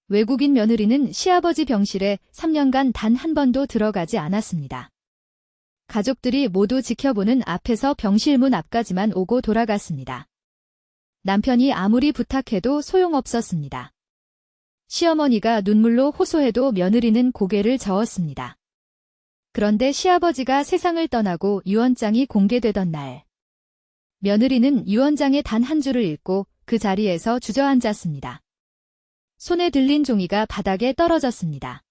외국인 며느리는 시아버지 병실에 3년간 단 한 번도 들어가지 않았습니다. 가족들이 모두 지켜보는 앞에서 병실 문 앞까지만 오고 돌아갔습니다. 남편이 아무리 부탁해도 소용없었습니다. 시어머니가 눈물로 호소해도 며느리는 고개를 저었습니다. 그런데 시아버지가 세상을 떠나고 유언장이 공개되던 날, 며느리는 유언장의 단 한 줄을 읽고 그 자리에서 주저앉았습니다. 손에 들린 종이가 바닥에 떨어졌습니다.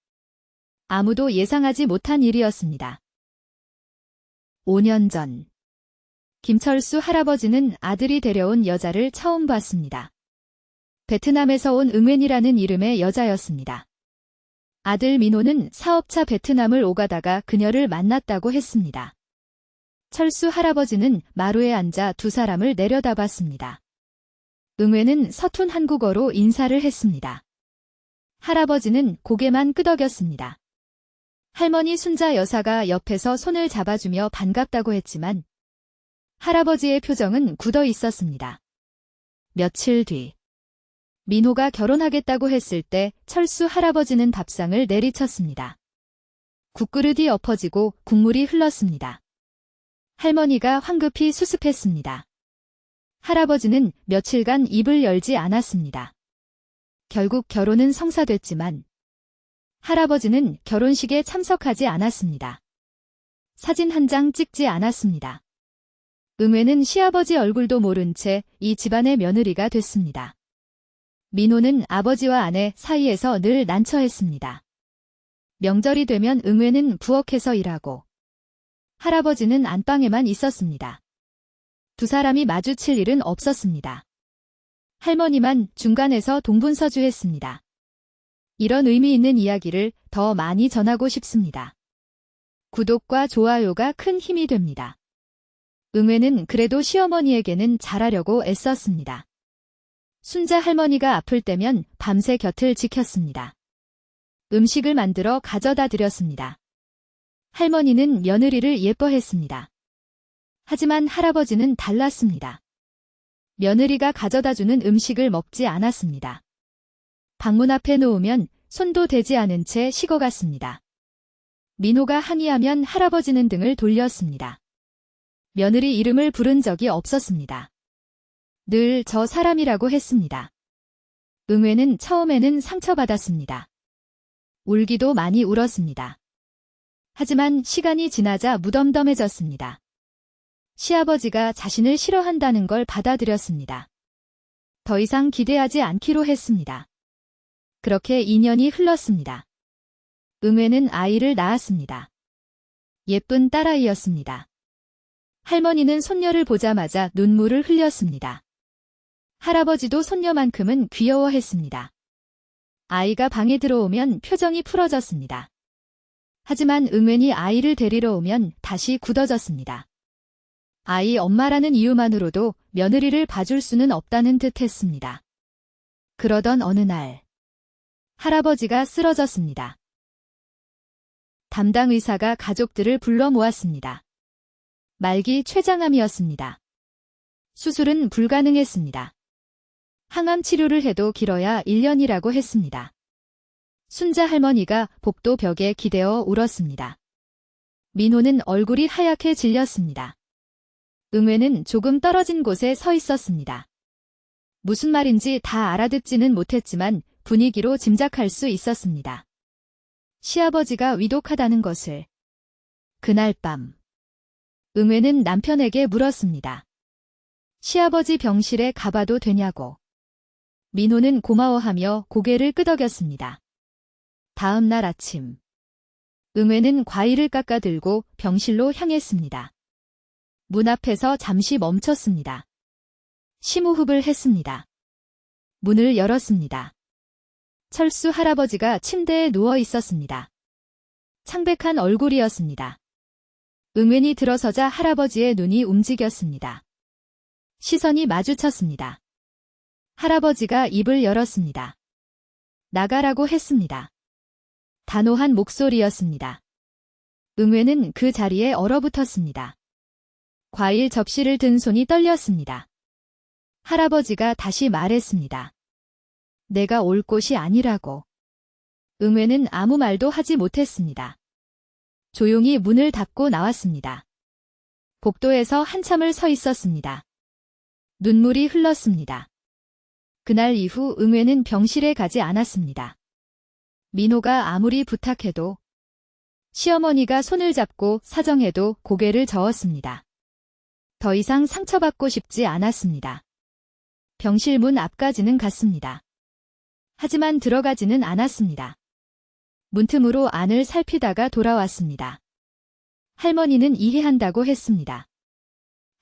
아무도 예상하지 못한 일이었습니다. 5년 전, 김철수 할아버지는 아들이 데려온 여자를 처음 봤습니다. 베트남에서 온 응웬이라는 이름의 여자였습니다. 아들 민호는 사업차 베트남을 오가다가 그녀를 만났다고 했습니다. 철수 할아버지는 마루에 앉아 두 사람을 내려다봤습니다. 응웬은 서툰 한국어로 인사를 했습니다. 할아버지는 고개만 끄덕였습니다. 할머니 순자 여사가 옆에서 손을 잡아주며 반갑다고 했지만 할아버지의 표정은 굳어 있었습니다. 며칠 뒤, 민호가 결혼하겠다고 했을 때 철수 할아버지는 밥상을 내리쳤습니다. 국그릇이 엎어지고 국물이 흘렀습니다. 할머니가 황급히 수습했습니다. 할아버지는 며칠간 입을 열지 않았습니다. 결국 결혼은 성사됐지만 할아버지는 결혼식에 참석하지 않았습니다. 사진 한 장 찍지 않았습니다. 응웬은 시아버지 얼굴도 모른 채 이 집안의 며느리가 됐습니다. 민호는 아버지와 아내 사이에서 늘 난처했습니다. 명절이 되면 응웬은 부엌에서 일하고 할아버지는 안방에만 있었습니다. 두 사람이 마주칠 일은 없었습니다. 할머니만 중간에서 동분서주했습니다. 이런 의미 있는 이야기를 더 많이 전하고 싶습니다. 구독과 좋아요가 큰 힘이 됩니다. 응웬은 그래도 시어머니에게는 잘하려고 애썼습니다. 순자 할머니가 아플 때면 밤새 곁을 지켰습니다. 음식을 만들어 가져다 드렸습니다. 할머니는 며느리를 예뻐했습니다. 하지만 할아버지는 달랐습니다. 며느리가 가져다주는 음식을 먹지 않았습니다. 방문 앞에 놓으면 손도 대지 않은 채 식어갔습니다. 민호가 항의하면 할아버지는 등을 돌렸습니다. 며느리 이름을 부른 적이 없었습니다. 늘 저 사람이라고 했습니다. 응웬은 처음에는 상처받았습니다. 울기도 많이 울었습니다. 하지만 시간이 지나자 무덤덤해졌습니다. 시아버지가 자신을 싫어한다는 걸 받아들였습니다. 더 이상 기대하지 않기로 했습니다. 그렇게 2년이 흘렀습니다. 응웬은 아이를 낳았습니다. 예쁜 딸아이였습니다. 할머니는 손녀를 보자마자 눈물을 흘렸습니다. 할아버지도 손녀만큼은 귀여워했습니다. 아이가 방에 들어오면 표정이 풀어졌습니다. 하지만 응웬이 아이를 데리러 오면 다시 굳어졌습니다. 아이 엄마라는 이유만으로도 며느리를 봐줄 수는 없다는 듯 했습니다. 그러던 어느 날, 할아버지가 쓰러졌습니다. 담당 의사가 가족들을 불러 모았습니다. 말기 췌장암이었습니다. 수술은 불가능했습니다. 항암 치료를 해도 길어야 1년이라고 했습니다. 순자 할머니가 복도 벽에 기대어 울었습니다. 민호는 얼굴이 하얗게 질렸습니다. 응웬은 조금 떨어진 곳에 서 있었습니다. 무슨 말인지 다 알아듣지는 못했지만 분위기로 짐작할 수 있었습니다. 시아버지가 위독하다는 것을. 그날 밤, 응웬은 남편에게 물었습니다. 시아버지 병실에 가봐도 되냐고. 민호는 고마워하며 고개를 끄덕였습니다. 다음 날 아침, 응웬은 과일을 깎아 들고 병실로 향했습니다. 문 앞에서 잠시 멈췄습니다. 심호흡을 했습니다. 문을 열었습니다. 철수 할아버지가 침대에 누워 있었습니다. 창백한 얼굴이었습니다. 응웬이 들어서자 할아버지의 눈이 움직였습니다. 시선이 마주쳤습니다. 할아버지가 입을 열었습니다. 나가라고 했습니다. 단호한 목소리였습니다. 응웬은 그 자리에 얼어붙었습니다. 과일 접시를 든 손이 떨렸습니다. 할아버지가 다시 말했습니다. 내가 올 곳이 아니라고. 응외는 아무 말도 하지 못했습니다. 조용히 문을 닫고 나왔습니다. 복도에서 한참을 서 있었습니다. 눈물이 흘렀습니다. 그날 이후 응외는 병실에 가지 않았습니다. 민호가 아무리 부탁해도 시어머니가 손을 잡고 사정해도 고개를 저었습니다. 더 이상 상처받고 싶지 않았습니다. 병실 문 앞까지는 갔습니다. 하지만 들어가지는 않았습니다. 문틈으로 안을 살피다가 돌아왔습니다. 할머니는 이해한다고 했습니다.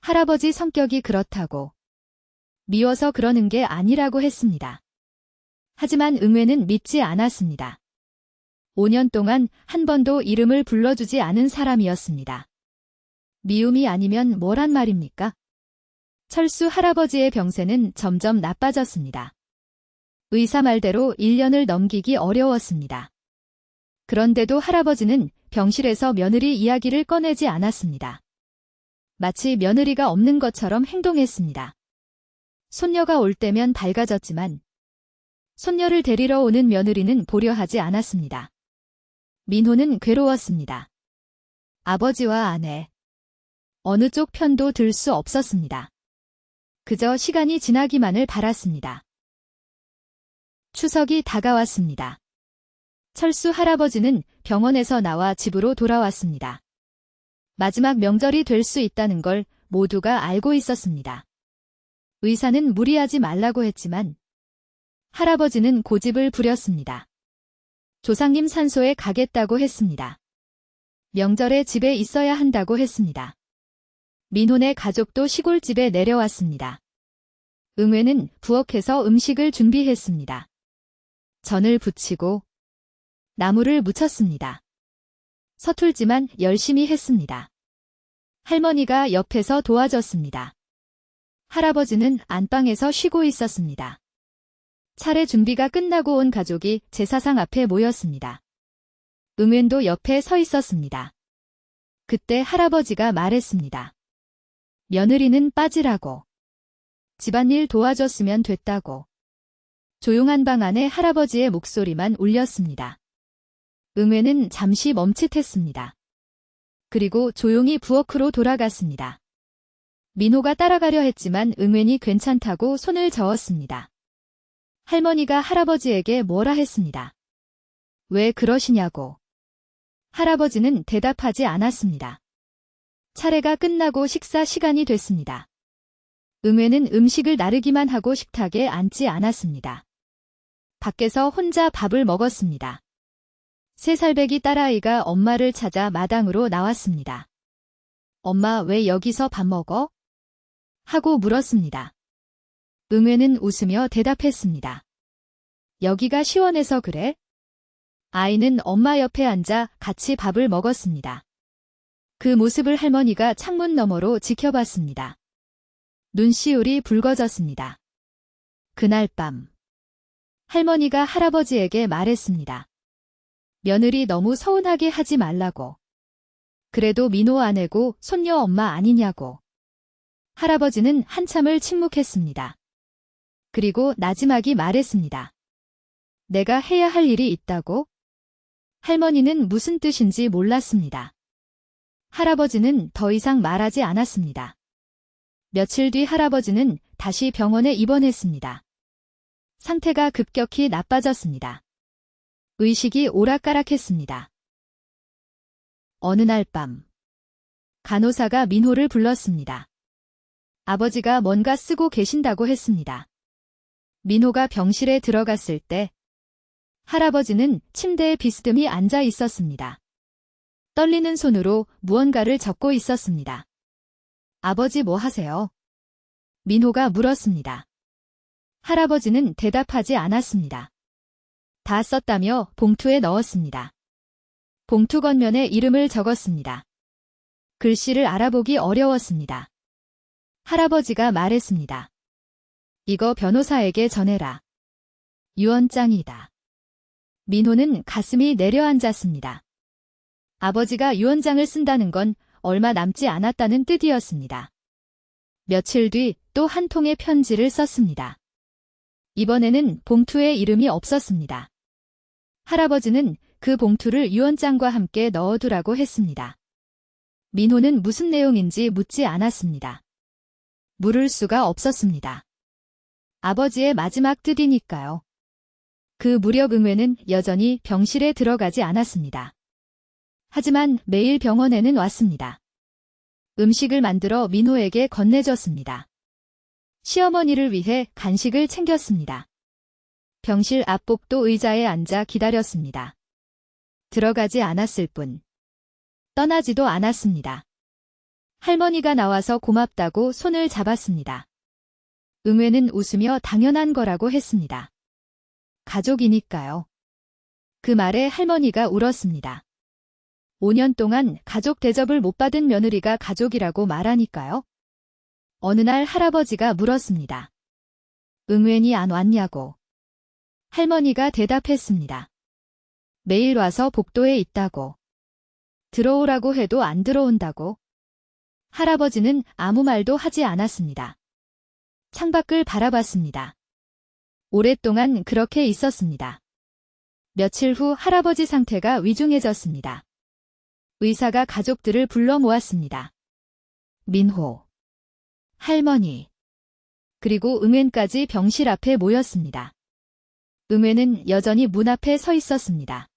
할아버지 성격이 그렇다고. 미워서 그러는 게 아니라고 했습니다. 하지만 응외는 믿지 않았습니다. 5년 동안 한 번도 이름을 불러주지 않은 사람이었습니다. 미움이 아니면 뭐란 말입니까? 철수 할아버지의 병세는 점점 나빠졌습니다. 의사 말대로 1년을 넘기기 어려웠습니다. 그런데도 할아버지는 병실에서 며느리 이야기를 꺼내지 않았습니다. 마치 며느리가 없는 것처럼 행동했습니다. 손녀가 올 때면 밝아졌지만 손녀를 데리러 오는 며느리는 보려 하지 않았습니다. 민호는 괴로웠습니다. 아버지와 아내, 어느 쪽 편도 들 수 없었습니다. 그저 시간이 지나기만을 바랐습니다. 추석이 다가왔습니다. 철수 할아버지는 병원에서 나와 집으로 돌아왔습니다. 마지막 명절이 될 수 있다는 걸 모두가 알고 있었습니다. 의사는 무리하지 말라고 했지만 할아버지는 고집을 부렸습니다. 조상님 산소에 가겠다고 했습니다. 명절에 집에 있어야 한다고 했습니다. 민호네 가족도 시골집에 내려왔습니다. 응외는 부엌에서 음식을 준비했습니다. 전을 부치고 나물을 무쳤습니다. 서툴지만 열심히 했습니다. 할머니가 옆에서 도와줬습니다. 할아버지는 안방에서 쉬고 있었습니다. 차례 준비가 끝나고 온 가족이 제사상 앞에 모였습니다. 응외도 옆에 서 있었습니다. 그때 할아버지가 말했습니다. 며느리는 빠지라고. 집안일 도와줬으면 됐다고. 조용한 방 안에 할아버지의 목소리만 울렸습니다. 응외는 잠시 멈칫했습니다. 그리고 조용히 부엌으로 돌아갔습니다. 민호가 따라가려 했지만 응외는 괜찮다고 손을 저었습니다. 할머니가 할아버지에게 뭐라 했습니다. 왜 그러시냐고. 할아버지는 대답하지 않았습니다. 차례가 끝나고 식사 시간이 됐습니다. 응외는 음식을 나르기만 하고 식탁에 앉지 않았습니다. 밖에서 혼자 밥을 먹었습니다. 3살배기 딸아이가 엄마를 찾아 마당으로 나왔습니다. 엄마 왜 여기서 밥 먹어? 하고 물었습니다. 응외는 웃으며 대답했습니다. 여기가 시원해서 그래? 아이는 엄마 옆에 앉아 같이 밥을 먹었습니다. 그 모습을 할머니가 창문 너머로 지켜봤습니다. 눈시울이 붉어졌습니다. 그날 밤 할머니가 할아버지에게 말했습니다. 며느리 너무 서운하게 하지 말라고. 그래도 민호 아내고 손녀 엄마 아니냐고. 할아버지는 한참을 침묵했습니다. 그리고 나지막이 말했습니다. 내가 해야 할 일이 있다고? 할머니는 무슨 뜻인지 몰랐습니다. 할아버지는 더 이상 말하지 않았습니다. 며칠 뒤 할아버지는 다시 병원에 입원했습니다. 상태가 급격히 나빠졌습니다. 의식이 오락가락했습니다. 어느 날 밤 간호사가 민호를 불렀습니다. 아버지가 뭔가 쓰고 계신다고 했습니다. 민호가 병실에 들어갔을 때 할아버지는 침대에 비스듬히 앉아 있었습니다. 떨리는 손으로 무언가를 적고 있었습니다. 아버지 뭐 하세요? 민호가 물었습니다. 할아버지는 대답하지 않았습니다. 다 썼다며 봉투에 넣었습니다. 봉투 겉면에 이름을 적었습니다. 글씨를 알아보기 어려웠습니다. 할아버지가 말했습니다. 이거 변호사에게 전해라. 유언장이다. 민호는 가슴이 내려앉았습니다. 아버지가 유언장을 쓴다는 건 얼마 남지 않았다는 뜻이었습니다. 며칠 뒤 또 한 통의 편지를 썼습니다. 이번에는 봉투에 이름이 없었습니다. 할아버지는 그 봉투를 유언장과 함께 넣어두라고 했습니다. 민호는 무슨 내용인지 묻지 않았습니다. 물을 수가 없었습니다. 아버지의 마지막 뜻이니까요. 그 무렵 응외는 여전히 병실에 들어가지 않았습니다. 하지만 매일 병원에는 왔습니다. 음식을 만들어 민호에게 건네줬습니다. 시어머니를 위해 간식을 챙겼습니다. 병실 앞복도 의자에 앉아 기다렸습니다. 들어가지 않았을 뿐. 떠나지도 않았습니다. 할머니가 나와서 고맙다고 손을 잡았습니다. 응외는 웃으며 당연한 거라고 했습니다. 가족이니까요. 그 말에 할머니가 울었습니다. 5년 동안 가족 대접을 못 받은 며느리가 가족이라고 말하니까요. 어느 날 할아버지가 물었습니다. 응웬이 안 왔냐고. 할머니가 대답했습니다. 매일 와서 복도에 있다고. 들어오라고 해도 안 들어온다고. 할아버지는 아무 말도 하지 않았습니다. 창밖을 바라봤습니다. 오랫동안 그렇게 있었습니다. 며칠 후 할아버지 상태가 위중해졌습니다. 의사가 가족들을 불러 모았습니다. 민호, 할머니, 그리고 응웬까지 병실 앞에 모였습니다. 응웬은 여전히 문 앞에 서 있었습니다.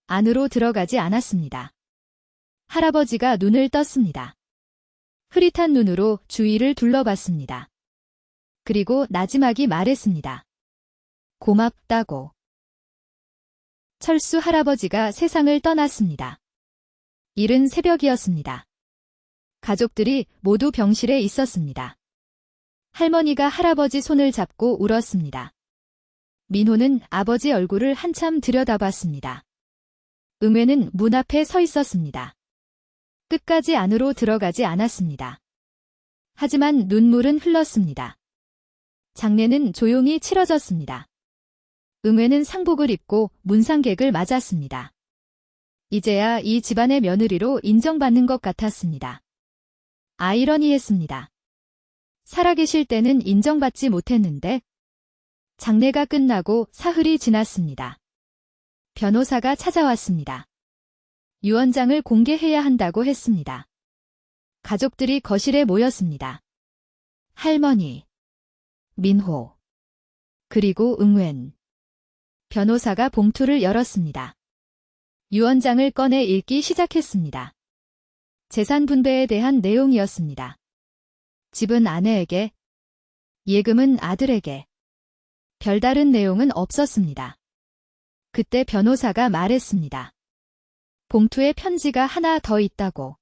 안으로 들어가지 않았습니다. 할아버지가 눈을 떴습니다. 흐릿한 눈으로 주위를 둘러봤습니다. 그리고 나지막이 말했습니다. 고맙다고. 철수 할아버지가 세상을 떠났습니다. 이른 새벽이었습니다. 가족들이 모두 병실에 있었습니다. 할머니가 할아버지 손을 잡고 울었습니다. 민호는 아버지 얼굴을 한참 들여다봤습니다. 응외는 문 앞에 서 있었습니다. 끝까지 안으로 들어가지 않았습니다. 하지만 눈물은 흘렀습니다. 장례는 조용히 치러졌습니다. 응외는 상복을 입고 문상객을 맞았습니다. 이제야 이 집안의 며느리로 인정받는 것 같았습니다. 아이러니했습니다. 살아계실 때는 인정받지 못했는데 장례가 끝나고 사흘이 지났습니다. 변호사가 찾아왔습니다. 유언장을 공개해야 한다고 했습니다. 가족들이 거실에 모였습니다. 할머니, 민호, 그리고 응웬. 변호사가 봉투를 열었습니다. 유언장을 꺼내 읽기 시작했습니다. 재산 분배에 대한 내용이었습니다. 집은 아내에게, 예금은 아들에게. 별다른 내용은 없었습니다. 그때 변호사가 말했습니다. 봉투에 편지가 하나 더 있다고.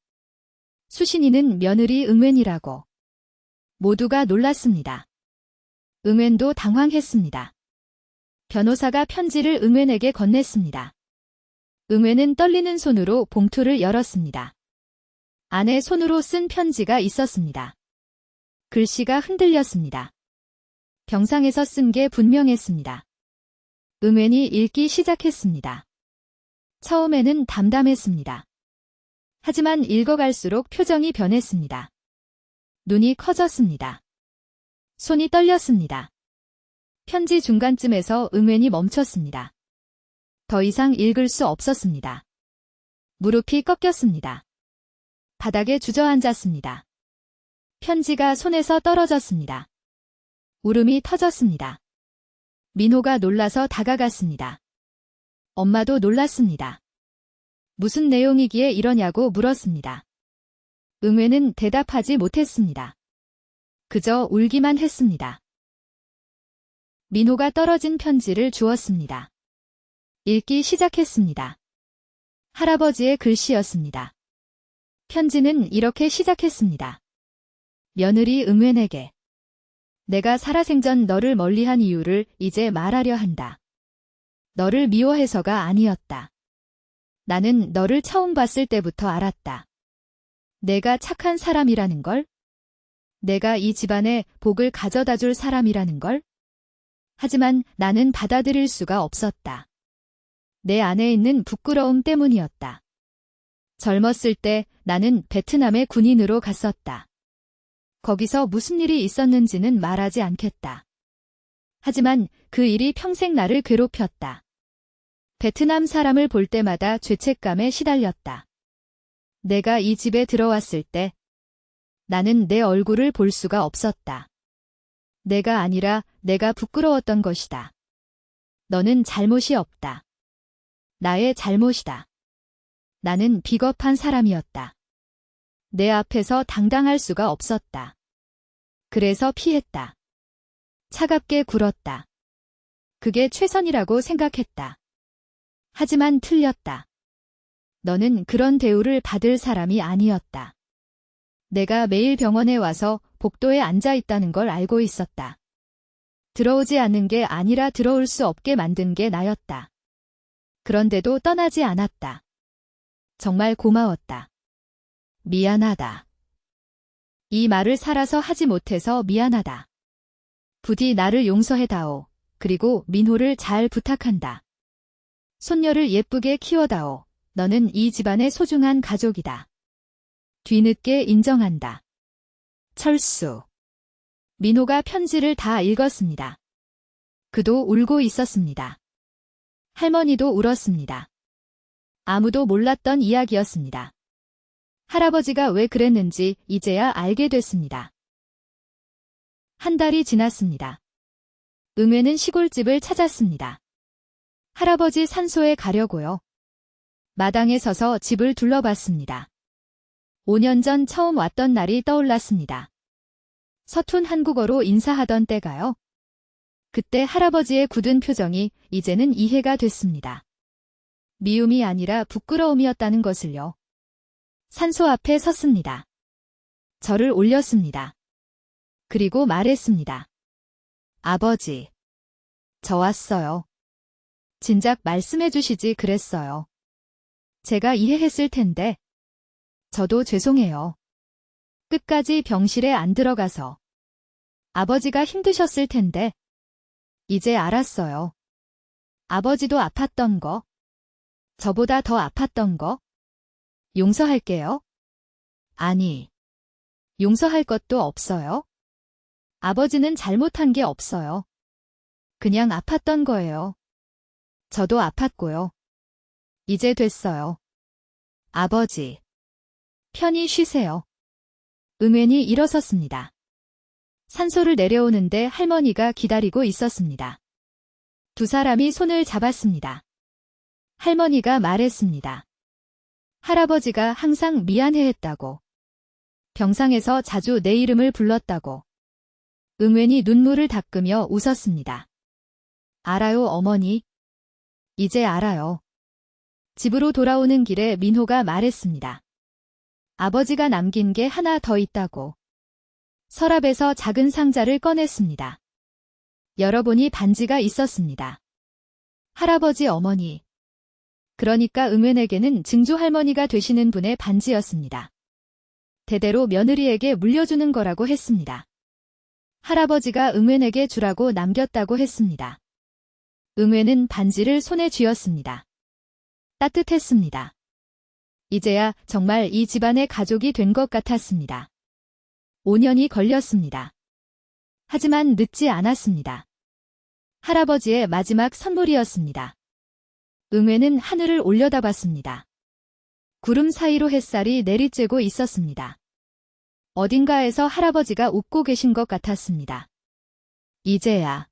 수신이는 며느리 응웬이라고. 모두가 놀랐습니다. 응웬도 당황했습니다. 변호사가 편지를 응웬에게 건넸습니다. 응웬은 떨리는 손으로 봉투를 열었습니다. 안에 손으로 쓴 편지가 있었습니다. 글씨가 흔들렸습니다. 병상에서 쓴 게 분명했습니다. 응웬이 읽기 시작했습니다. 처음에는 담담했습니다. 하지만 읽어갈수록 표정이 변했습니다. 눈이 커졌습니다. 손이 떨렸습니다. 편지 중간쯤에서 응웬이 멈췄습니다. 더 이상 읽을 수 없었습니다. 무릎이 꺾였습니다. 바닥에 주저앉았습니다. 편지가 손에서 떨어졌습니다. 울음이 터졌습니다. 민호가 놀라서 다가갔습니다. 엄마도 놀랐습니다. 무슨 내용이기에 이러냐고 물었습니다. 응웬은 대답하지 못했습니다. 그저 울기만 했습니다. 민호가 떨어진 편지를 주었습니다. 읽기 시작했습니다. 할아버지의 글씨였습니다. 편지는 이렇게 시작했습니다. 며느리 응웬에게. 내가 살아생전 너를 멀리한 이유를 이제 말하려 한다. 너를 미워해서가 아니었다. 나는 너를 처음 봤을 때부터 알았다. 내가 착한 사람이라는 걸? 내가 이 집안에 복을 가져다 줄 사람이라는 걸? 하지만 나는 받아들일 수가 없었다. 내 안에 있는 부끄러움 때문이었다. 젊었을 때 나는 베트남에 군인으로 갔었다. 거기서 무슨 일이 있었는지는 말하지 않겠다. 하지만 그 일이 평생 나를 괴롭혔다. 베트남 사람을 볼 때마다 죄책감에 시달렸다. 내가 이 집에 들어왔을 때 나는 내 얼굴을 볼 수가 없었다. 내가 아니라 내가 부끄러웠던 것이다. 너는 잘못이 없다. 나의 잘못이다. 나는 비겁한 사람이었다. 내 앞에서 당당할 수가 없었다. 그래서 피했다. 차갑게 굴었다. 그게 최선이라고 생각했다. 하지만 틀렸다. 너는 그런 대우를 받을 사람이 아니었다. 내가 매일 병원에 와서 복도에 앉아 있다는 걸 알고 있었다. 들어오지 않는 게 아니라 들어올 수 없게 만든 게 나였다. 그런데도 떠나지 않았다. 정말 고마웠다. 미안하다. 이 말을 살아서 하지 못해서 미안하다. 부디 나를 용서해다오. 그리고 민호를 잘 부탁한다. 손녀를 예쁘게 키워다오. 너는 이 집안의 소중한 가족이다. 뒤늦게 인정한다. 철수. 민호가 편지를 다 읽었습니다. 그도 울고 있었습니다. 할머니도 울었습니다. 아무도 몰랐던 이야기였습니다. 할아버지가 왜 그랬는지 이제야 알게 됐습니다. 한 달이 지났습니다. 응애는 시골집을 찾았습니다. 할아버지 산소에 가려고요. 마당에 서서 집을 둘러봤습니다. 5년 전 처음 왔던 날이 떠올랐습니다. 서툰 한국어로 인사하던 때가요. 그때 할아버지의 굳은 표정이 이제는 이해가 됐습니다. 미움이 아니라 부끄러움이었다는 것을요. 산소 앞에 섰습니다. 저를 올렸습니다. 그리고 말했습니다. 아버지, 저 왔어요. 진작 말씀해 주시지 그랬어요. 제가 이해했을 텐데. 저도 죄송해요. 끝까지 병실에 안 들어가서. 아버지가 힘드셨을 텐데. 이제 알았어요. 아버지도 아팠던 거. 저보다 더 아팠던 거. 용서할게요. 아니, 용서할 것도 없어요. 아버지는 잘못한 게 없어요. 그냥 아팠던 거예요. 저도 아팠고요. 이제 됐어요. 아버지, 편히 쉬세요. 응웬이 일어섰습니다. 산소를 내려오는데 할머니가 기다리고 있었습니다. 두 사람이 손을 잡았습니다. 할머니가 말했습니다. 할아버지가 항상 미안해했다고. 병상에서 자주 내 이름을 불렀다고. 응웬이 눈물을 닦으며 웃었습니다. 알아요, 어머니. 이제 알아요. 집으로 돌아오는 길에 민호가 말했습니다. 아버지가 남긴 게 하나 더 있다고. 서랍에서 작은 상자를 꺼냈습니다. 열어보니 반지가 있었습니다. 할아버지 어머니. 그러니까 응웬에게는 증조 할머니가 되시는 분의 반지였습니다. 대대로 며느리에게 물려주는 거라고 했습니다. 할아버지가 응웬에게 주라고 남겼다고 했습니다. 응웬은 반지를 손에 쥐었습니다. 따뜻했습니다. 이제야 정말 이 집안의 가족이 된 것 같았습니다. 5년이 걸렸습니다. 하지만 늦지 않았습니다. 할아버지의 마지막 선물이었습니다. 응웬은 하늘을 올려다봤습니다. 구름 사이로 햇살이 내리쬐고 있었습니다. 어딘가에서 할아버지가 웃고 계신 것 같았습니다. 이제야